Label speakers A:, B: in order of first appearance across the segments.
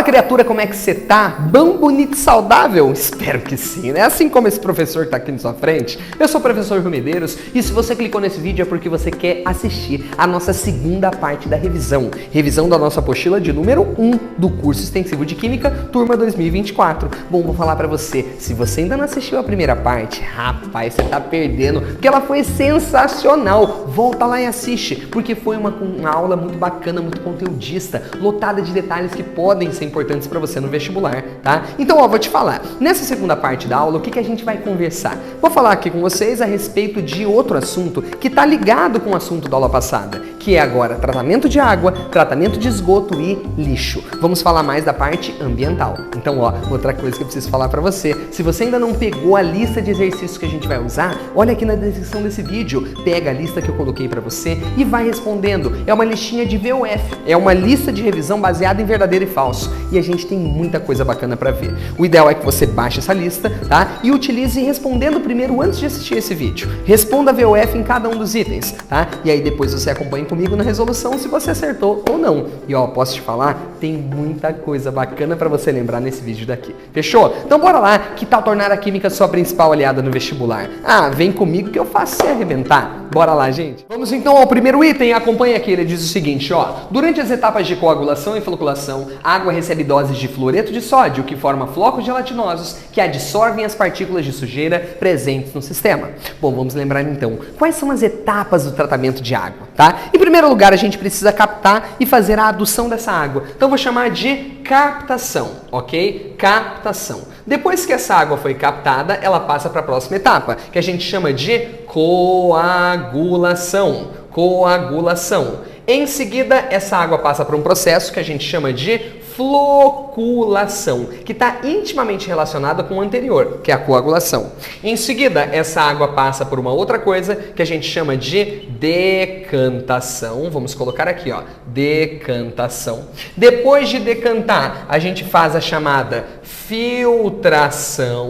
A: Fala, criatura, como é que você tá? Bom, bonito e saudável? Espero que sim, né? Assim como esse professor que tá aqui na sua frente. Eu sou o professor Rui Medeiros e se você clicou nesse vídeo é porque você quer assistir a nossa segunda parte da revisão. Revisão da nossa apostila de número 1 do curso extensivo de Química, turma 2024. Bom, vou falar pra você, se você ainda não assistiu a primeira parte, rapaz, você tá perdendo, porque ela foi sensacional. Volta lá e assiste, porque foi uma aula muito bacana, muito conteudista, lotada de detalhes que podem ser importantes para você no vestibular, tá? Então, ó, vou te falar, nessa segunda parte da aula, o que a gente vai conversar? Vou falar aqui com vocês a respeito de outro assunto que tá ligado com o assunto da aula passada, que é agora tratamento de água, tratamento de esgoto e lixo. Vamos falar mais da parte ambiental. Então, ó, outra coisa que eu preciso falar para você, se você ainda não pegou a lista de exercícios que a gente vai usar, olha aqui na descrição desse vídeo, pega a lista que eu coloquei para você e vai respondendo. É uma listinha de VUF, é uma lista de revisão baseada em verdadeiro e falso. E a gente tem muita coisa bacana para ver. O ideal é que você baixe essa lista, tá? E utilize respondendo primeiro antes de assistir esse vídeo. Responda VUF em cada um dos itens, tá? E aí depois você acompanha comigo na resolução se você acertou ou não. E ó, posso te falar, tem muita coisa bacana para você lembrar nesse vídeo daqui. Fechou? Então bora lá, que tal tornar a química sua principal aliada no vestibular? Ah, vem comigo que eu faço você arrebentar. Bora lá, gente? Vamos então ao primeiro item, acompanha aqui, ele diz o seguinte, ó. Durante as etapas de coagulação e floculação, a água recebe doses de fluoreto de sódio, que forma flocos gelatinosos que adsorvem as partículas de sujeira presentes no sistema. Bom, vamos lembrar então, quais são as etapas do tratamento de água, tá? Em primeiro lugar, a gente precisa captar e fazer a adução dessa água. Então, vou chamar de captação, ok? Captação. Depois que essa água foi captada, ela passa para a próxima etapa, que a gente chama de coagulação. Coagulação. Em seguida, essa água passa para um processo que a gente chama de floculação, que está intimamente relacionada com o anterior, que é a coagulação. Em seguida, essa água passa por uma outra coisa que a gente chama de decantação. Vamos colocar aqui, ó, decantação. Depois de decantar, a gente faz a chamada filtração.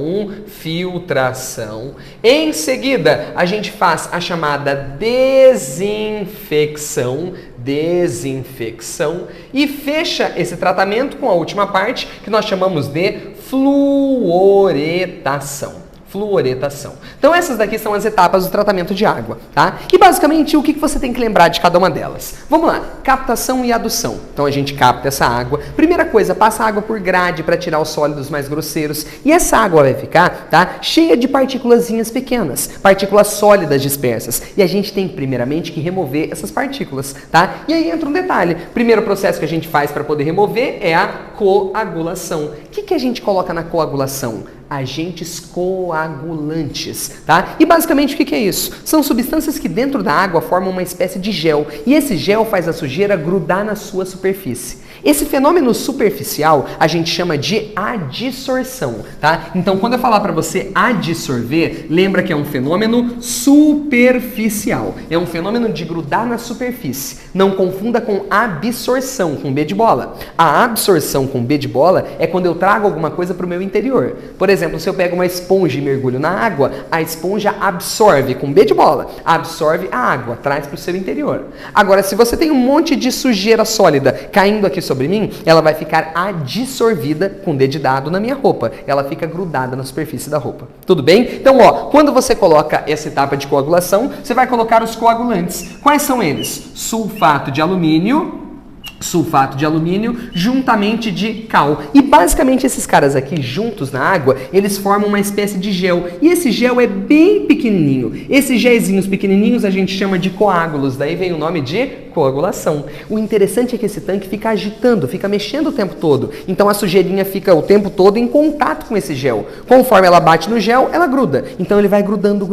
A: Em seguida, a gente faz a chamada desinfecção e fecha esse tratamento com a última parte que nós chamamos de fluoretação. Então essas daqui são as etapas do tratamento de água, tá? E basicamente o que você tem que lembrar de cada uma delas? Vamos lá, captação e adução. Então a gente capta essa água. Primeira coisa, passa a água por grade para tirar os sólidos mais grosseiros. E essa água vai ficar, tá? Cheia de partículazinhas pequenas, partículas sólidas dispersas. E a gente tem primeiramente que remover essas partículas, tá? E aí entra um detalhe. Primeiro processo que a gente faz para poder remover é a coagulação. O que a gente coloca na coagulação? Agentes coagulantes, tá? E basicamente o que é isso? São substâncias que dentro da água formam uma espécie de gel e esse gel faz a sujeira grudar na sua superfície. Esse fenômeno superficial a gente chama de adsorção, tá? Então quando eu falar para você adsorver, lembra que é um fenômeno superficial. É um fenômeno de grudar na superfície. Não confunda com absorção, com B de bola. A absorção com B de bola é quando eu trago alguma coisa para o meu interior. Por exemplo, se eu pego uma esponja e mergulho na água, a esponja absorve, com B de bola, absorve a água, traz para o seu interior. Agora, se você tem um monte de sujeira sólida caindo aqui sobre mim, ela vai ficar adsorvida, com D de dado, na minha roupa. Ela fica grudada na superfície da roupa. Tudo bem? Então, ó, quando você coloca essa etapa de coagulação, você vai colocar os coagulantes. Quais são eles? Sulfato de alumínio juntamente de cal. E basicamente esses caras aqui juntos na água, eles formam uma espécie de gel. E esse gel é bem pequenininho. Esses gelzinhos pequenininhos a gente chama de coágulos. Daí vem o nome de coagulação. O interessante é que esse tanque fica agitando, fica mexendo o tempo todo. Então a sujeirinha fica o tempo todo em contato com esse gel. Conforme ela bate no gel, ela gruda. Então ele vai grudando,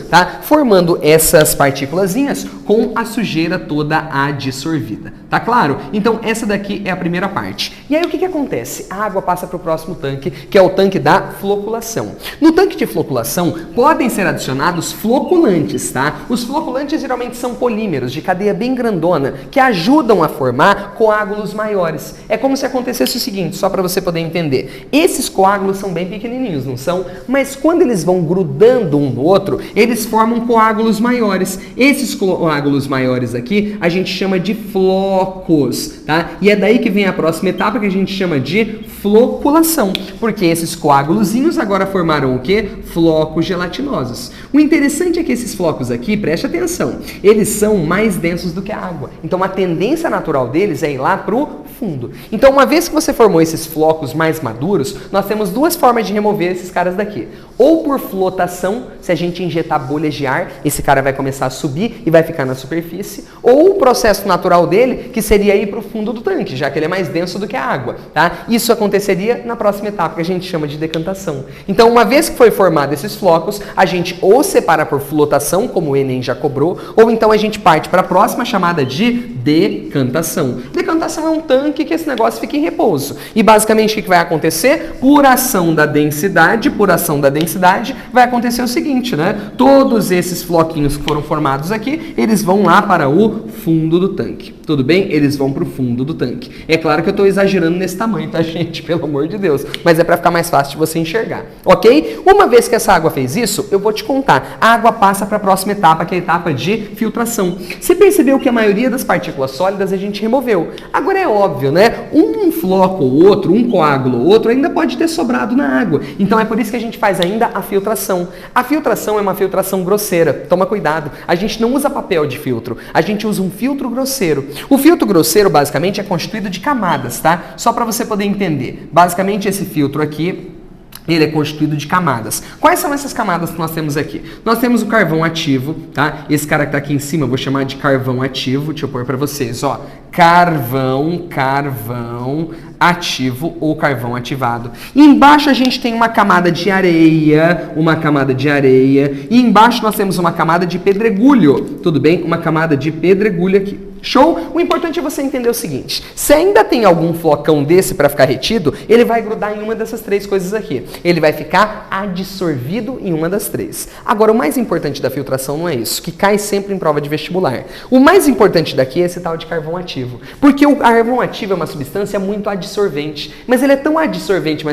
A: tá? Formando essas partículazinhas com a sujeira toda adsorvida. Tá claro? Então essa daqui é a primeira parte. E aí o que acontece? A água passa para o próximo tanque, que é o tanque da floculação. No tanque de floculação podem ser adicionados floculantes, tá? Os floculantes geralmente são polímeros. polímeros de cadeia bem grandona que ajudam a formar coágulos maiores. É como se acontecesse o seguinte, só para você poder entender. Esses coágulos são bem pequenininhos, não são? Mas quando eles vão grudando um no outro, eles formam coágulos maiores. Esses coágulos maiores aqui a gente chama de flocos, tá? E é daí que vem a próxima etapa que a gente chama de floculação, porque esses coágulozinhos agora formaram o quê? Flocos gelatinosos. O interessante é que esses flocos aqui, preste atenção, eles são mais densos do que a água. Então a tendência natural deles é ir lá pro fundo. Então uma vez que você formou esses flocos mais maduros, nós temos duas formas de remover esses caras daqui. Ou por flotação, se a gente injetar bolhas de ar, esse cara vai começar a subir e vai ficar na superfície. Ou o processo natural dele, que seria ir para o fundo do tanque, já que ele é mais denso do que a água, tá? Isso aconteceria na próxima etapa, que a gente chama de decantação. Então, uma vez que foi formado esses flocos, a gente ou separa por flotação, como o Enem já cobrou, ou então a gente parte para a próxima chamada de decantação. Decantação é um tanque que esse negócio fica em repouso. E basicamente o que vai acontecer? Por ação da densidade, vai acontecer o seguinte, né? Todos esses floquinhos que foram formados aqui, eles vão lá para o fundo do tanque. Tudo bem? Eles vão para o fundo do tanque. É claro que eu estou exagerando nesse tamanho, tá, gente? Pelo amor de Deus. Mas é para ficar mais fácil de você enxergar, ok? Uma vez que essa água fez isso, eu vou te contar. A água passa para a próxima etapa, que é a etapa de filtração. Você percebeu que a maioria das partículas sólidas a gente removeu. Agora é óbvio, né? Um floco ou outro, um coágulo ou outro, ainda pode ter sobrado na água. Então é por isso que a gente faz ainda a filtração. A filtração é uma filtração grosseira. Toma cuidado. A gente não usa papel de filtro. A gente usa um filtro grosseiro. O filtro grosseiro, basicamente, é constituído de camadas, tá? Só para você poder entender. Basicamente, esse filtro aqui, ele é constituído de camadas. Quais são essas camadas que nós temos aqui? Nós temos o carvão ativo, tá? Esse cara que tá aqui em cima eu vou chamar de carvão ativo. Deixa eu pôr para vocês, ó. Carvão ativo ou carvão ativado. E embaixo a gente tem uma camada de areia, e embaixo nós temos uma camada de pedregulho, tudo bem? Uma camada de pedregulho aqui. Show? O importante é você entender o seguinte, se ainda tem algum flocão desse para ficar retido, ele vai grudar em uma dessas três coisas aqui. Ele vai ficar adsorvido em uma das três. Agora, o mais importante da filtração não é isso, que cai sempre em prova de vestibular. O mais importante daqui é esse tal de carvão ativo, porque o carvão ativo é uma substância muito adsorvente, mas ele é tão adsorvente,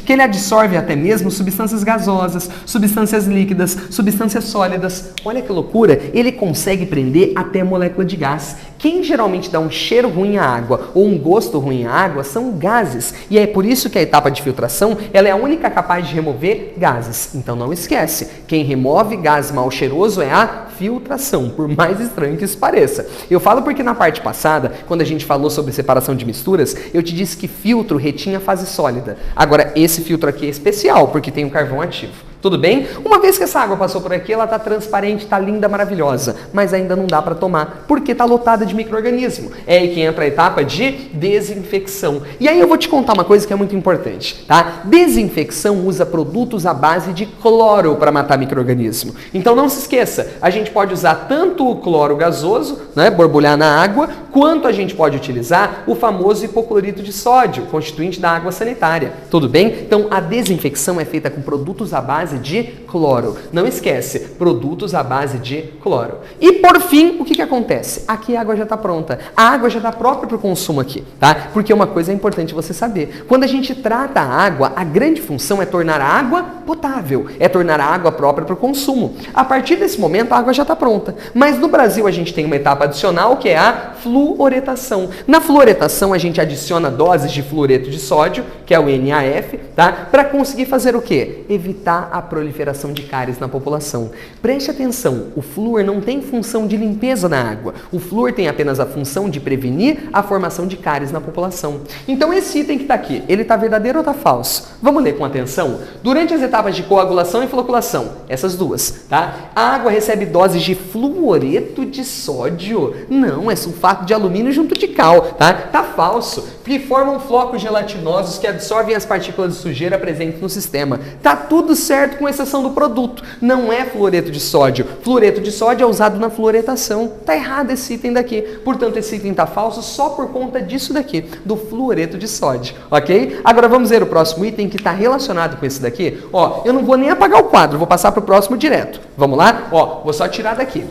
A: que ele absorve até mesmo substâncias gasosas, substâncias líquidas, substâncias sólidas. Olha que loucura, ele consegue prender até molécula de gás. Quem geralmente dá um cheiro ruim à água ou um gosto ruim à água são gases. E é por isso que a etapa de filtração ela é a única capaz de remover gases. Então não esquece, quem remove gás mal cheiroso é a filtração, por mais estranho que isso pareça. Eu falo porque na parte passada, quando a gente falou sobre separação de misturas, eu te disse que filtro retinha a fase sólida. Agora esse filtro aqui é especial, porque tem o carvão ativo. Tudo bem? Uma vez que essa água passou por aqui, ela está transparente, está linda, maravilhosa, mas ainda não dá para tomar, porque está lotada de micro-organismo. É aí que entra a etapa de desinfecção. E aí eu vou te contar uma coisa que é muito importante, tá? Desinfecção usa produtos à base de cloro para matar micro-organismo. Então não se esqueça, a gente pode usar tanto o cloro gasoso, né, borbulhar na água, quanto a gente pode utilizar o famoso hipoclorito de sódio, constituinte da água sanitária. Tudo bem? Então a desinfecção é feita com produtos à base de cloro. Não esquece, produtos à base de cloro. E por fim, o que acontece? Aqui a água já está pronta. A água já está própria para o consumo aqui, tá? Porque uma coisa é importante você saber. Quando a gente trata a água, a grande função é tornar a água potável, é tornar a água própria para o consumo. A partir desse momento, a água já está pronta. Mas no Brasil, a gente tem uma etapa adicional que é a fluoretação. Na fluoretação, a gente adiciona doses de fluoreto de sódio, que é o NaF, tá? Para conseguir fazer o quê? Evitar a proliferação de cáries na população. Preste atenção, o flúor não tem função de limpeza na água. O flúor tem apenas a função de prevenir a formação de cáries na população. Então esse item que está aqui, ele está verdadeiro ou está falso? Vamos ler com atenção? Durante as etapas de coagulação e floculação, essas duas, tá? A água recebe doses de fluoreto de sódio? Não, é sulfato de alumínio junto de cal, tá? Tá falso, porque formam flocos gelatinosos que absorvem as partículas de sujeira presentes no sistema. Tá tudo certo com exceção do produto. Não é fluoreto de sódio. Fluoreto de sódio é usado na fluoretação. Tá errado esse item daqui. Portanto, esse item tá falso só por conta disso daqui, do fluoreto de sódio, ok? Agora vamos ver o próximo item que está relacionado com esse daqui. Ó, eu não vou nem apagar o quadro, vou passar para o próximo direto. Vamos lá? Ó, vou só tirar daqui.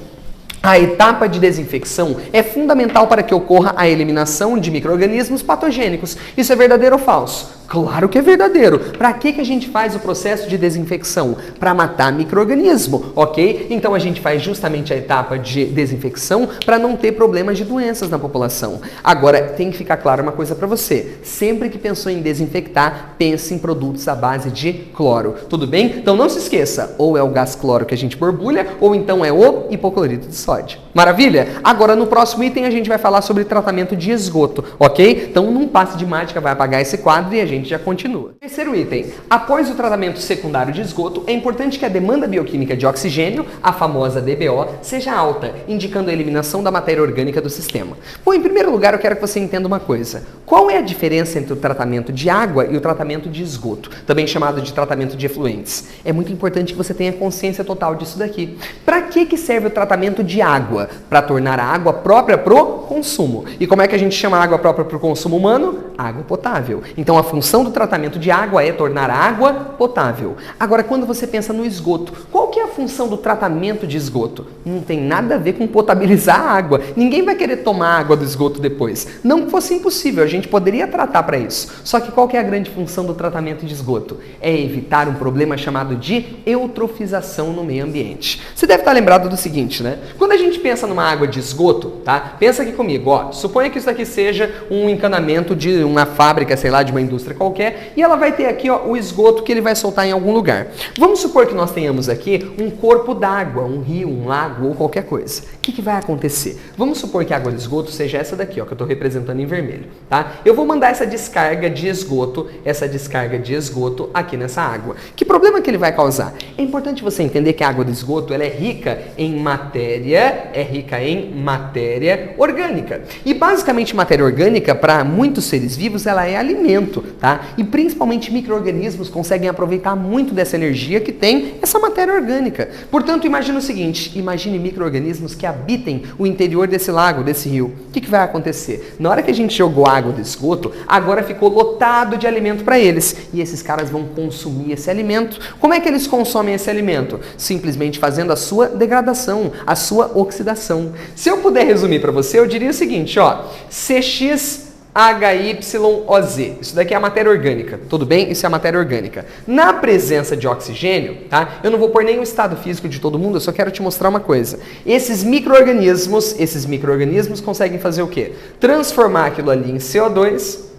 A: A etapa de desinfecção é fundamental para que ocorra a eliminação de micro-organismos patogênicos. Isso é verdadeiro ou falso? Claro que é verdadeiro. Para que a gente faz o processo de desinfecção? Para matar micro-organismo, ok? Então a gente faz justamente a etapa de desinfecção para não ter problemas de doenças na população. Agora, tem que ficar claro uma coisa para você. Sempre que pensou em desinfectar, pense em produtos à base de cloro. Tudo bem? Então não se esqueça, ou é o gás cloro que a gente borbulha, ou então é o hipoclorito de sódio. Maravilha? Agora, no próximo item, a gente vai falar sobre tratamento de esgoto, ok? Então, num passe de mágica, vai apagar esse quadro e a gente já continua. Terceiro item. Após o tratamento secundário de esgoto, é importante que a demanda bioquímica de oxigênio, a famosa DBO, seja alta, indicando a eliminação da matéria orgânica do sistema. Bom, em primeiro lugar, eu quero que você entenda uma coisa. Qual é a diferença entre o tratamento de água e o tratamento de esgoto, também chamado de tratamento de efluentes? É muito importante que você tenha consciência total disso daqui. Para que serve o tratamento de água? Para tornar a água própria para o consumo. E como é que a gente chama a água própria para o consumo humano? Água potável. Então, a função do tratamento de água é tornar a água potável. Agora, quando você pensa no esgoto, qual que é a função do tratamento de esgoto? Não tem nada a ver com potabilizar a água. Ninguém vai querer tomar água do esgoto depois. Não que fosse impossível, a gente poderia tratar para isso. Só que qual que é a grande função do tratamento de esgoto? É evitar um problema chamado de eutrofização no meio ambiente. Você deve estar lembrado do seguinte, né? Quando a gente pensa numa água de esgoto, tá? Pensa aqui comigo, ó. Suponha que isso aqui seja um encanamento de uma fábrica, sei lá, de uma indústria qualquer, e ela vai ter aqui, ó, o esgoto que ele vai soltar em algum lugar. Vamos supor que nós tenhamos aqui um corpo d'água, um rio, um lago ou qualquer coisa. O que vai acontecer? Vamos supor que a água de esgoto seja essa daqui, ó, que eu estou representando em vermelho, tá? Eu vou mandar essa descarga de esgoto aqui nessa água. Que problema que ele vai causar? É importante você entender que a água de esgoto, ela é rica em matéria orgânica. E basicamente matéria orgânica, para muitos seres vivos, ela é alimento, tá? E principalmente micro-organismos conseguem aproveitar muito dessa energia que tem essa matéria orgânica. Portanto, imagine o seguinte, imagine micro-organismos que habitem o interior desse lago, desse rio. O que vai acontecer? Na hora que a gente jogou água do esgoto, agora ficou lotado de alimento para eles. E esses caras vão consumir esse alimento. Como é que eles consomem esse alimento? Simplesmente fazendo a sua degradação, a sua oxidação. Se eu puder resumir para você, eu diria o seguinte, ó, CXHYOZ. Isso daqui é a matéria orgânica, tudo bem? Isso é a matéria orgânica. Na presença de oxigênio, tá? Eu não vou pôr nem o estado físico de todo mundo, eu só quero te mostrar uma coisa. Esses micro-organismos conseguem fazer o quê? Transformar aquilo ali em CO2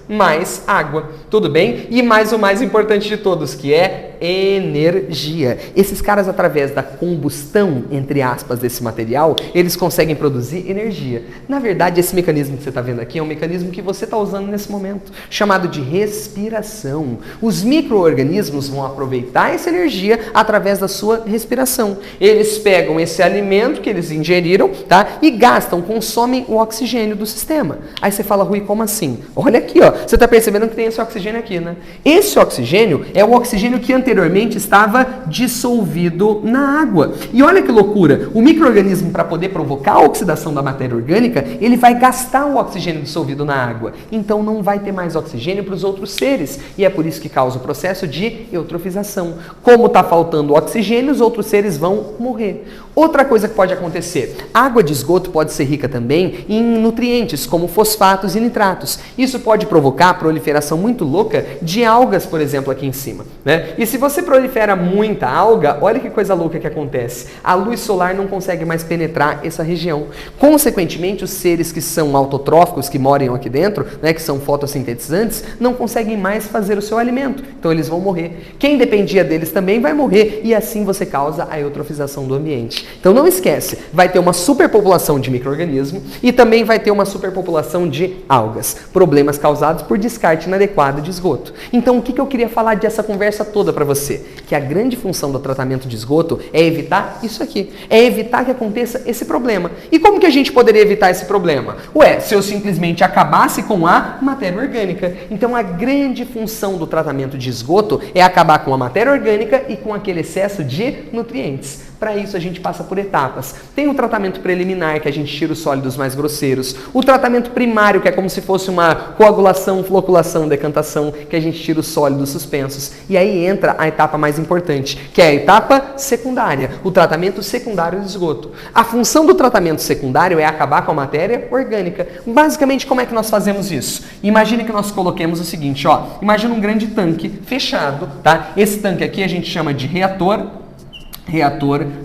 A: mais água, tudo bem? E mais o mais importante de todos, que é energia. Esses caras, através da combustão, entre aspas, desse material, eles conseguem produzir energia. Na verdade, esse mecanismo que você está vendo aqui é um mecanismo que você está usando nesse momento, chamado de respiração. Os micro-organismos vão aproveitar essa energia através da sua respiração. Eles pegam esse alimento que eles ingeriram, tá? E consomem o oxigênio do sistema. Aí você fala, Rui, como assim? Olha aqui, ó. Você está percebendo que tem esse oxigênio aqui, né? Esse oxigênio é o oxigênio que anteriormente estava dissolvido na água. E olha que loucura, o micro-organismo, para poder provocar a oxidação da matéria orgânica, ele vai gastar o oxigênio dissolvido na água. Então não vai ter mais oxigênio para os outros seres. E é por isso que causa o processo de eutrofização. Como está faltando oxigênio, os outros seres vão morrer. Outra coisa que pode acontecer, a água de esgoto pode ser rica também em nutrientes, como fosfatos e nitratos. Isso pode provocar a proliferação muito louca de algas, por exemplo, aqui em cima, né? E se você prolifera muita alga, olha que coisa louca que acontece. A luz solar não consegue mais penetrar essa região. Consequentemente, os seres que são autotróficos, que moram aqui dentro, né, que são fotossintetizantes, não conseguem mais fazer o seu alimento. Então eles vão morrer. Quem dependia deles também vai morrer e assim você causa a eutrofização do ambiente. Então não esquece, vai ter uma superpopulação de micro-organismo e também vai ter uma superpopulação de algas. Problemas causados por descarte inadequado de esgoto. Então o que eu queria falar dessa conversa toda para você? Que a grande função do tratamento de esgoto é evitar isso aqui. É evitar que aconteça esse problema. E como que a gente poderia evitar esse problema? Ué, se eu simplesmente acabasse com a matéria orgânica. Então a grande função do tratamento de esgoto é acabar com a matéria orgânica e com aquele excesso de nutrientes. Para isso a gente passa por etapas. Tem o tratamento preliminar, que a gente tira os sólidos mais grosseiros. O tratamento primário, que é como se fosse uma coagulação, floculação, decantação, que a gente tira os sólidos suspensos. E aí entra a etapa mais importante, que é a etapa secundária, o tratamento secundário do esgoto. A função do tratamento secundário é acabar com a matéria orgânica. Basicamente, como é que nós fazemos isso? Imagine que nós coloquemos o seguinte, ó, imagina um grande tanque fechado, tá? Esse tanque aqui a gente chama de reator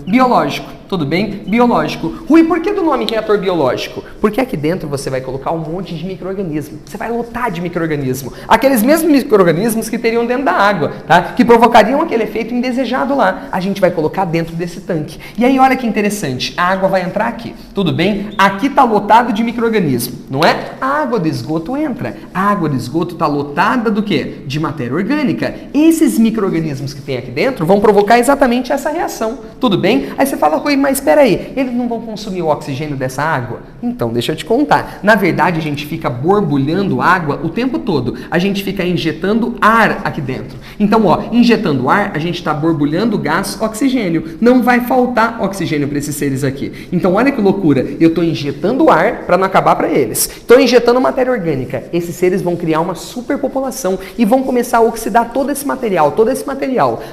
A: biológico. Tudo bem? Biológico. Rui, por que do nome reator biológico? Porque aqui dentro você vai colocar um monte de micro-organismo. Você vai lotar de micro-organismo. Aqueles mesmos micro-organismos que teriam dentro da água, tá? Que provocariam aquele efeito indesejado lá. A gente vai colocar dentro desse tanque. E aí, olha que interessante. A água vai entrar aqui. Tudo bem? Aqui está lotado de micro-organismo, não é? A água do esgoto entra. A água do esgoto está lotada do quê? De matéria orgânica. Esses micro-organismos que tem aqui dentro vão provocar exatamente essa reação. Tudo bem? Aí você fala, Rui, mas espera aí, eles não vão consumir o oxigênio dessa água? Então, deixa eu te contar. Na verdade, a gente fica borbulhando água o tempo todo. A gente fica injetando ar aqui dentro. Então, ó, injetando ar, a gente está borbulhando gás oxigênio. Não vai faltar oxigênio para esses seres aqui. Então, olha que loucura. Eu estou injetando ar para não acabar para eles. Estou injetando matéria orgânica. Esses seres vão criar uma superpopulação e vão começar a oxidar todo esse material,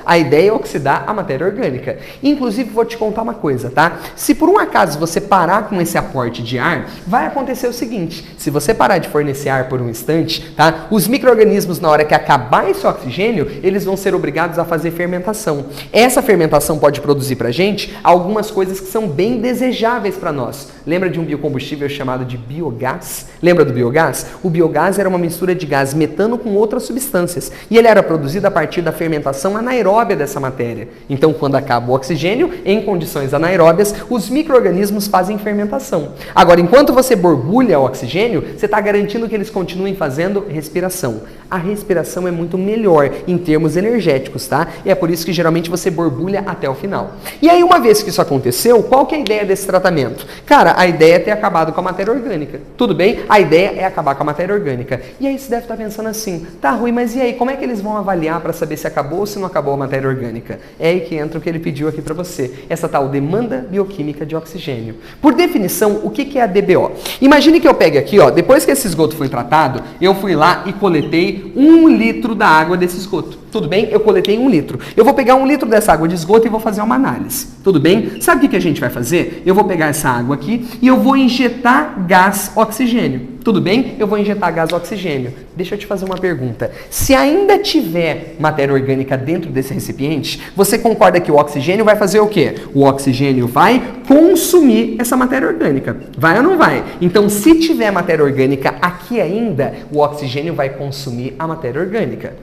A: A ideia é oxidar a matéria orgânica. Inclusive, vou te contar uma coisa, tá? Se por um acaso você parar com esse aporte de ar, vai acontecer o seguinte: se você parar de fornecer ar por um instante, tá? Os micro-organismos, na hora que acabar esse oxigênio, eles vão ser obrigados a fazer fermentação. Essa fermentação pode produzir pra gente algumas coisas que são bem desejáveis para nós. Lembra de um biocombustível chamado de biogás? Lembra do biogás? O biogás era uma mistura de gás metano com outras substâncias e ele era produzido a partir da fermentação anaeróbia dessa matéria. Então, quando acaba o oxigênio, em condições anaeróbias, os micro-organismos fazem fermentação. Agora, enquanto você borbulha o oxigênio, você está garantindo que eles continuem fazendo respiração. A respiração é muito melhor em termos energéticos, tá? E é por isso que geralmente você borbulha até o final. E aí, uma vez que isso aconteceu, qual que é a ideia desse tratamento? Cara, a ideia é ter acabado com a matéria orgânica. Tudo bem? A ideia é acabar com a matéria orgânica. E aí você deve estar pensando assim, tá, Rui, mas e aí, como é que eles vão avaliar para saber se acabou ou se não acabou a matéria orgânica? É aí que entra o que ele pediu aqui para você. Essa tal demanda bioquímica de oxigênio. Por definição, o que é a DBO? Imagine que eu pegue aqui, ó, depois que esse esgoto foi tratado, eu fui lá e coletei 1 litro da água desse esgoto. Tudo bem? Eu coletei 1 litro. Eu vou pegar 1 litro dessa água de esgoto e vou fazer uma análise. Tudo bem? Sabe o que a gente vai fazer? Eu vou pegar essa água aqui e eu vou injetar gás oxigênio. Tudo bem? Eu vou injetar gás oxigênio. Deixa eu te fazer uma pergunta. Se ainda tiver matéria orgânica dentro desse recipiente, você concorda que o oxigênio vai fazer o quê? O oxigênio vai consumir essa matéria orgânica. Vai ou não vai? Então, se tiver matéria orgânica aqui ainda, o oxigênio vai consumir a matéria orgânica.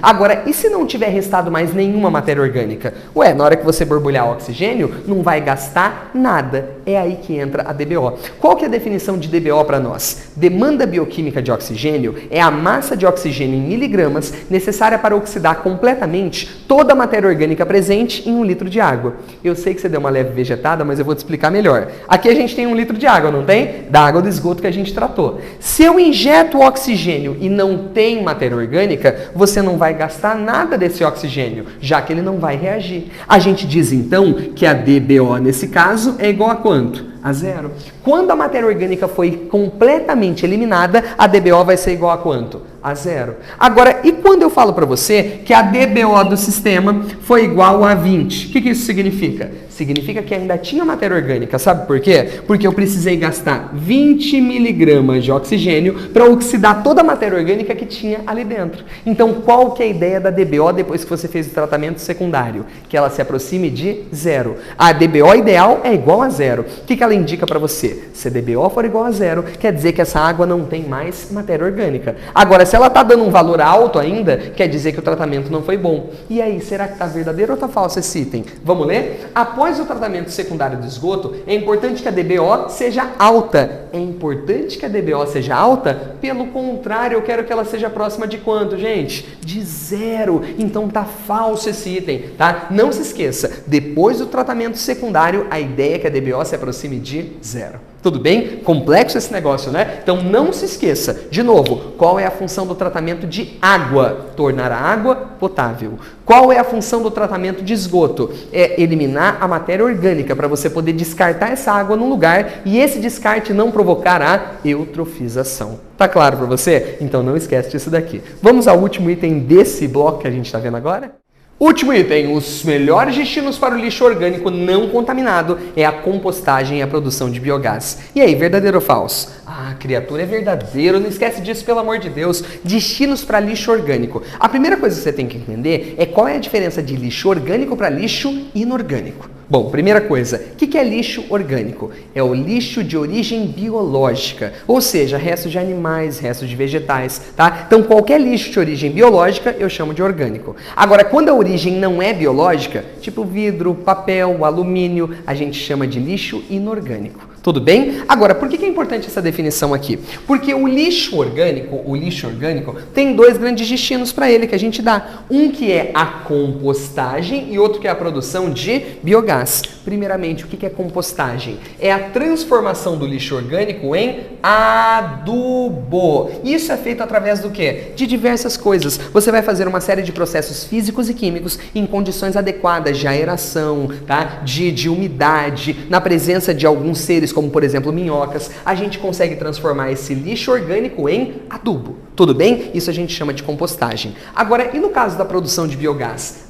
A: Agora, e se não tiver restado mais nenhuma matéria orgânica? Ué, na hora que você borbulhar o oxigênio, não vai gastar nada. É aí que entra a DBO. Qual que é a definição de DBO para nós? Demanda bioquímica de oxigênio é a massa de oxigênio em miligramas necessária para oxidar completamente toda a matéria orgânica presente em 1 litro de água. Eu sei que você deu uma leve vegetada, mas eu vou te explicar melhor. Aqui a gente tem 1 litro de água, não tem? Da água do esgoto que a gente tratou. Se eu injeto oxigênio e não tem matéria orgânica, você não vai gastar nada desse oxigênio, já que ele não vai reagir. A gente diz então que a DBO nesse caso é igual a quanto? A 0. Quando a matéria orgânica foi completamente eliminada, a DBO vai ser igual a quanto? A 0. Agora, e quando eu falo para você que a DBO do sistema foi igual a 20? O que isso significa? Significa que ainda tinha matéria orgânica. Sabe por quê? Porque eu precisei gastar 20 miligramas de oxigênio para oxidar toda a matéria orgânica que tinha ali dentro. Então, qual que é a ideia da DBO depois que você fez o tratamento secundário? Que ela se aproxime de 0. A DBO ideal é igual a 0. O que ela indica para você? Se a DBO for igual a 0, quer dizer que essa água não tem mais matéria orgânica. Agora, se ela está dando um valor alto ainda, quer dizer que o tratamento não foi bom. E aí, será que está verdadeiro ou está falso esse item? Vamos ler? Após o tratamento secundário do esgoto, é importante que a DBO seja alta. É importante que a DBO seja alta? Pelo contrário, eu quero que ela seja próxima de quanto, gente? De 0. Então tá falso esse item, tá? Não se esqueça, depois do tratamento secundário, a ideia é que a DBO se aproxime de 0. Tudo bem? Complexo esse negócio, né? Então não se esqueça, de novo, qual é a função do tratamento de água? Tornar a água potável. Qual é a função do tratamento de esgoto? É eliminar a matéria orgânica para você poder descartar essa água no lugar e esse descarte não provocar a eutrofização. Tá claro para você? Então não esquece disso daqui. Vamos ao último item desse bloco que a gente está vendo agora? Último item, os melhores destinos para o lixo orgânico não contaminado é a compostagem e a produção de biogás. E aí, verdadeiro ou falso? Ah, criatura, é verdadeiro, não esquece disso, pelo amor de Deus. Destinos para lixo orgânico. A primeira coisa que você tem que entender é qual é a diferença de lixo orgânico para lixo inorgânico. Bom, primeira coisa, o que é lixo orgânico? É o lixo de origem biológica, ou seja, restos de animais, restos de vegetais, tá? Então, qualquer lixo de origem biológica eu chamo de orgânico. Agora, quando a origem não é biológica, tipo vidro, papel, alumínio, a gente chama de lixo inorgânico. Tudo bem? Agora, por que é importante essa definição aqui? Porque o lixo orgânico tem dois grandes destinos para ele que a gente dá. Um que é a compostagem e outro que é a produção de biogás. Primeiramente, o que é compostagem? É a transformação do lixo orgânico em adubo. Isso é feito através do quê? De diversas coisas. Você vai fazer uma série de processos físicos e químicos em condições adequadas de aeração, tá? de umidade, na presença de alguns seres como por exemplo minhocas, a gente consegue transformar esse lixo orgânico em adubo. Tudo bem? Isso a gente chama de compostagem. Agora, e no caso da produção de biogás?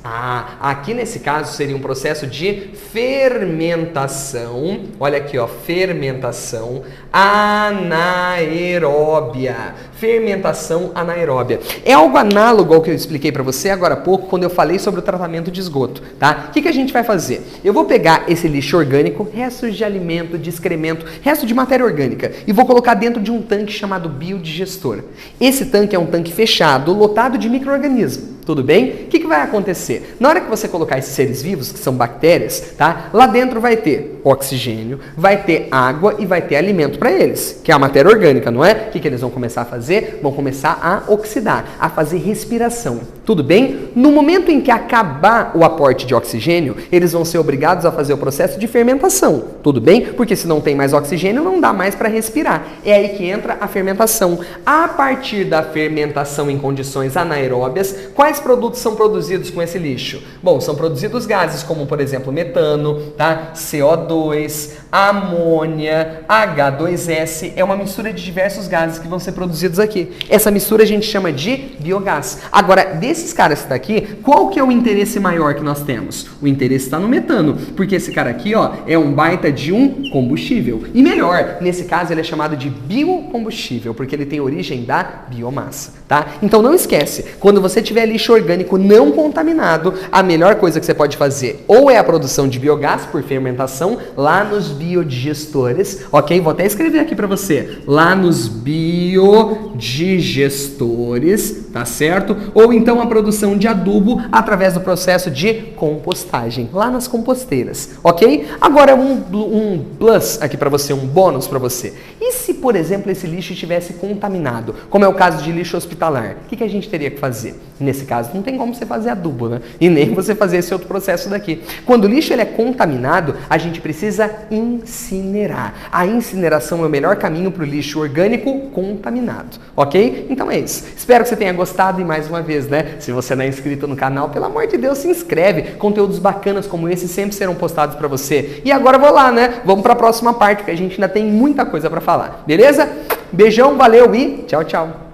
A: Aqui nesse caso seria um processo de fermentação. Olha aqui, ó, fermentação anaeróbia. Fermentação anaeróbia. É algo análogo ao que eu expliquei para você agora há pouco, quando eu falei sobre o tratamento de esgoto, tá? O que a gente vai fazer? Eu vou pegar esse lixo orgânico, restos de alimento, de excremento, resto de matéria orgânica, e vou colocar dentro de um tanque chamado biodigestor. Esse tanque é um tanque fechado, lotado de micro-organismos. Tudo bem? O que vai acontecer? Na hora que você colocar esses seres vivos, que são bactérias, tá? Lá dentro vai ter oxigênio, vai ter água e vai ter alimento para eles, que é a matéria orgânica, não é? O que eles vão começar a fazer? Vão começar a oxidar, a fazer respiração. Tudo bem? No momento em que acabar o aporte de oxigênio, eles vão ser obrigados a fazer o processo de fermentação. Tudo bem? Porque se não tem mais oxigênio, não dá mais para respirar. É aí que entra a fermentação. A partir da fermentação em condições anaeróbias, quais produtos são produzidos com esse lixo? Bom, são produzidos gases como, por exemplo, metano, tá? CO2, amônia, H2S. É uma mistura de diversos gases que vão ser produzidos aqui. Essa mistura a gente chama de biogás. Agora, desses caras que está aqui, qual que é o interesse maior que nós temos? O interesse está no metano, porque esse cara aqui, ó, é um baita de um combustível. E melhor, nesse caso ele é chamado de biocombustível, porque ele tem origem da biomassa, tá? Então não esquece, quando você tiver lixo orgânico não contaminado, a melhor coisa que você pode fazer ou é a produção de biogás por fermentação lá nos biodigestores, ok? Vou até escrever aqui para você, lá nos biodigestores, tá certo? Ou então a produção de adubo através do processo de compostagem, lá nas composteiras, ok? Agora um plus aqui para você, um bônus para você. E se, por exemplo, esse lixo estivesse contaminado, como é o caso de lixo hospitalar, o que a gente teria que fazer? Nesse caso, não tem como você fazer adubo, né? E nem você fazer esse outro processo daqui. Quando o lixo ele é contaminado, a gente precisa incinerar. A incineração é o melhor caminho para o lixo orgânico contaminado, ok? Então é isso. Espero que você tenha gostado e mais uma vez, né? Se você não é inscrito no canal, pelo amor de Deus, se inscreve. Conteúdos bacanas como esse sempre serão postados para você. E agora vou lá, né? Vamos para a próxima parte, que a gente ainda tem muita coisa para falar. Beleza? Beijão, valeu e tchau, tchau.